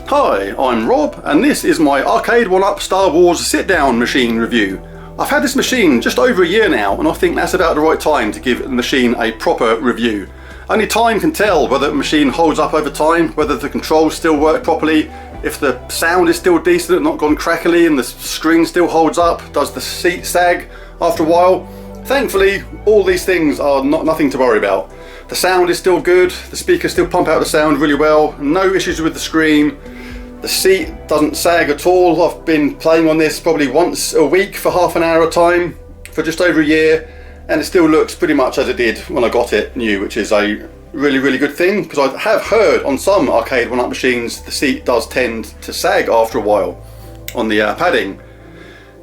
Hi, I'm Rob, and this is my Arcade 1-Up Star Wars sit-down machine review. I've had this machine just over a year now, and I think that's about the right time to give the machine a proper review. Only time can tell whether the machine holds up over time, whether the controls still work properly, if the sound is still decent, not gone crackly, and the screen still holds up, does the seat sag after a while. Thankfully, all these things are nothing to worry about. The sound is still good, the speakers still pump out the sound really well, no issues with the screen. The seat doesn't sag at all. I've been playing on this probably once a week for half an hour at a time for just over a year, and it still looks pretty much as it did when I got it new, which is a really good thing, because I have heard on some Arcade 1-Up machines the seat does tend to sag after a while on the padding.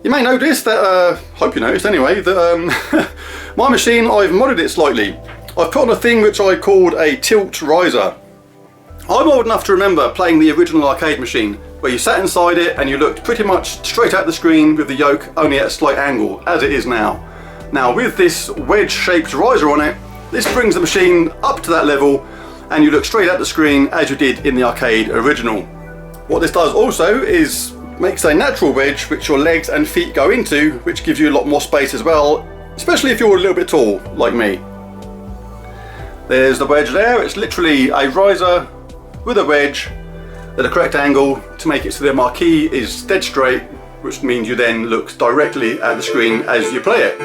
You may notice that, hope you noticed anyway, that my machine, I've modded it slightly. I've put on a thing which I called a tilt riser. I'm old enough to remember playing the original arcade machine, where you sat inside it and you looked pretty much straight at the screen with the yoke only at a slight angle, as it is now. Now with this wedge-shaped riser on it, this brings the machine up to that level and you look straight at the screen as you did in the arcade original. What this does also is makes a natural wedge which your legs and feet go into, which gives you a lot more space as well, especially if you're a little bit tall like me. There's the wedge there. It's literally a riser with a wedge at a correct angle to make it so the marquee is dead straight, which means you then look directly at the screen as you play it.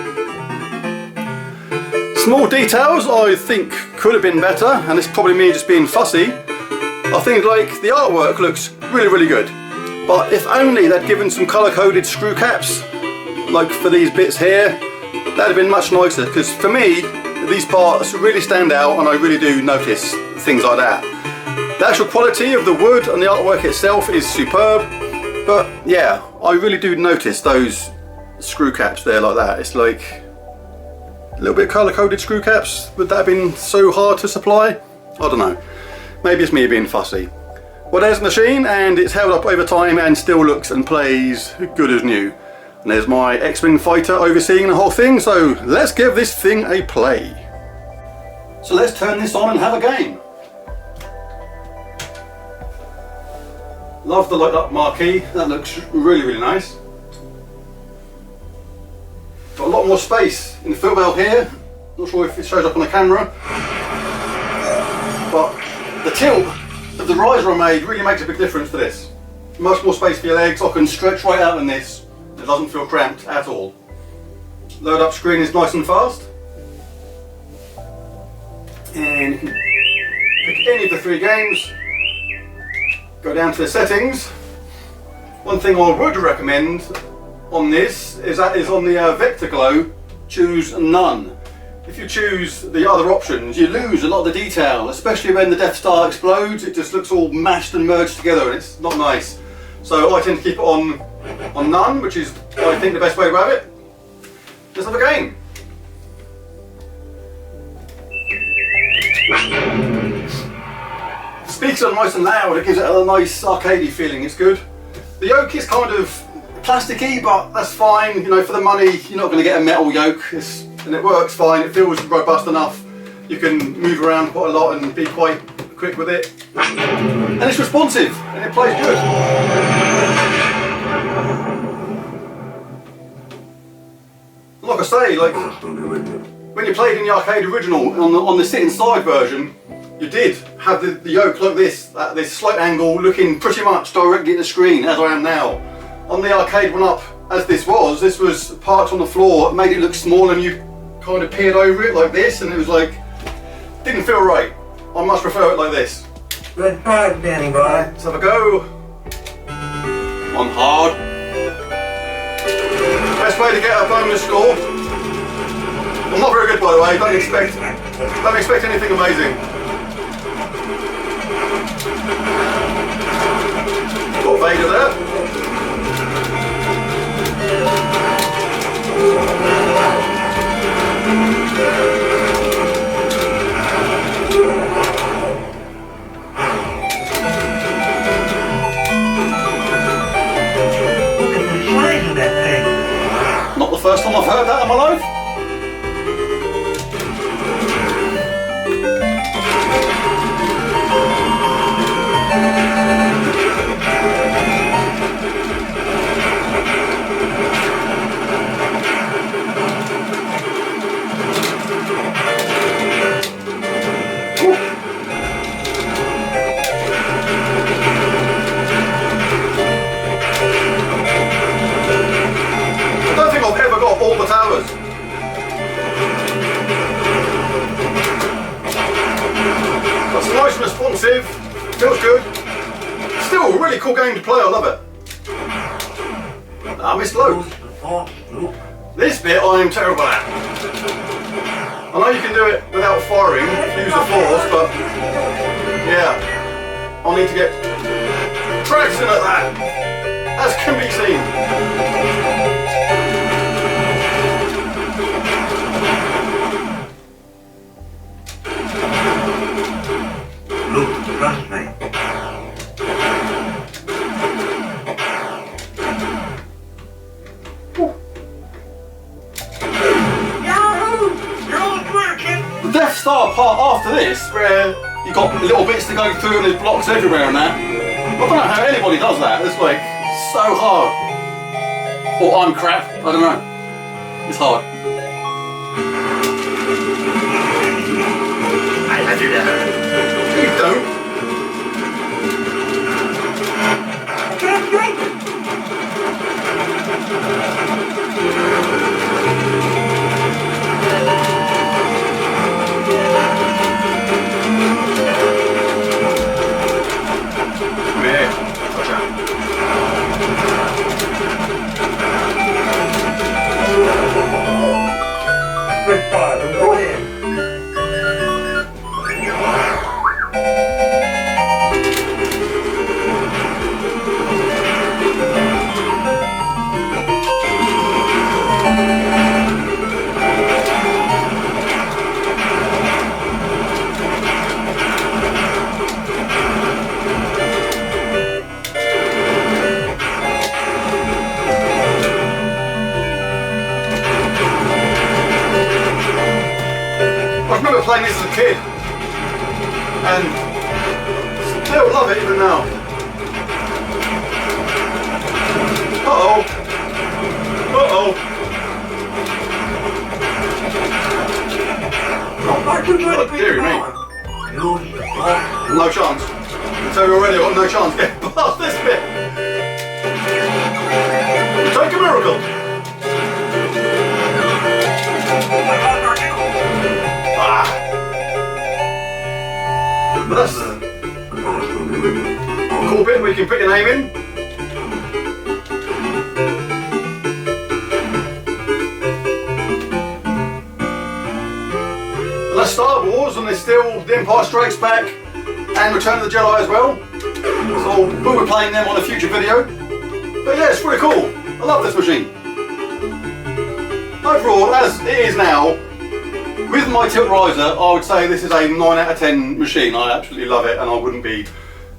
Small details I think could have been better, and it's probably me just being fussy. I think like the artwork looks really good, but if only they'd given some colour-coded screw caps like for these bits here, that'd have been much nicer, because for me these parts really stand out and I really do notice things like that. The actual quality of the wood and the artwork itself is superb, but yeah, I really do notice those screw caps there like that. It's like a little bit colour-coded screw caps. Would that have been so hard to supply? I don't know. Maybe it's me being fussy. Well, there's the machine, and it's held up over time and still looks and plays good as new. And there's my X-Wing fighter overseeing the whole thing, so let's give this thing a play. So let's turn this on and have a game. Love the light up marquee, that looks really nice. Got a lot more space in the footwell here, not sure if it shows up on the camera, but the tilt of the riser I made really makes a big difference to this. Much more space for your legs, I can stretch right out in this, it doesn't feel cramped at all. Load up screen is nice and fast, and you can pick any of the 3 games. Go down to the settings. One thing I would recommend on this is on the vector glow, choose none. If you choose the other options, you lose a lot of the detail, especially when the Death Star explodes. It just looks all mashed and merged together and it's not nice. So I tend to keep it on none, which is I think the best way to have it. Let's have a game. Speakers are nice and loud, it gives it a nice arcadey feeling, it's good. The yoke is kind of plasticky, but that's fine, you know, for the money you're not going to get a metal yoke, and it works fine, it feels robust enough. You can move around quite a lot and be quite quick with it. And it's responsive, and it plays good. Like I say, like when you played in the arcade original, on the sit inside version, you did have the yoke like this, at this slight angle, looking pretty much directly at the screen, as I am now. On the arcade 1-Up, as this was parked on the floor, it made it look small and you kind of peered over it like this, and it was like, didn't feel right. I much prefer it like this. Good part, Danny boy. Let's have a go. On hard. Best way to get a bonus score. I'm not very good, by the way, don't expect anything amazing. Got Vader there. Look at the size of that thing. Not the first time I've heard that in my life. responsive, feels good. Still a really cool game to play, I love it. I missed loads. This bit I am terrible at. I know you can do it without firing, use the force, but yeah, I need to get traction at that, as can be seen. Look, trust me. The Death Star part after this, where you got little bits to go through and there's blocks everywhere and that. I don't know how anybody does that. It's like so hard. Or I'm crap. I don't know. It's hard. I do that. You don't. Good father, go ahead. I remember playing this as a kid, and still love it even now. Uh-oh. Uh-oh. Are you good Oh, dearie me. Use the force. No chance. I tell you already, I've got no chance getting past this bit. Take a miracle. Ah. But that's a cool bit where you can put your name in. And that's Star Wars, and there's still The Empire Strikes Back and Return of the Jedi as well. So we'll be playing them on a future video. But yeah, it's pretty cool. I love this machine. Overall, as it is now, with my tilt riser, I would say this is a 9 out of 10 machine. I absolutely love it, and I wouldn't be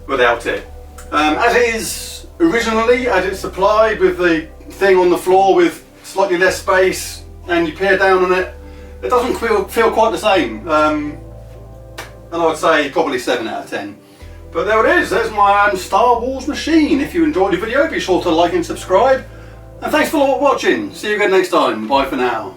without it. As it is originally, as it's supplied with the thing on the floor with slightly less space, and you peer down on it, it doesn't feel quite the same. And I would say probably 7 out of 10. But there it is, there's my Star Wars machine. If you enjoyed the video, be sure to like and subscribe. And thanks for watching. See you again next time. Bye for now.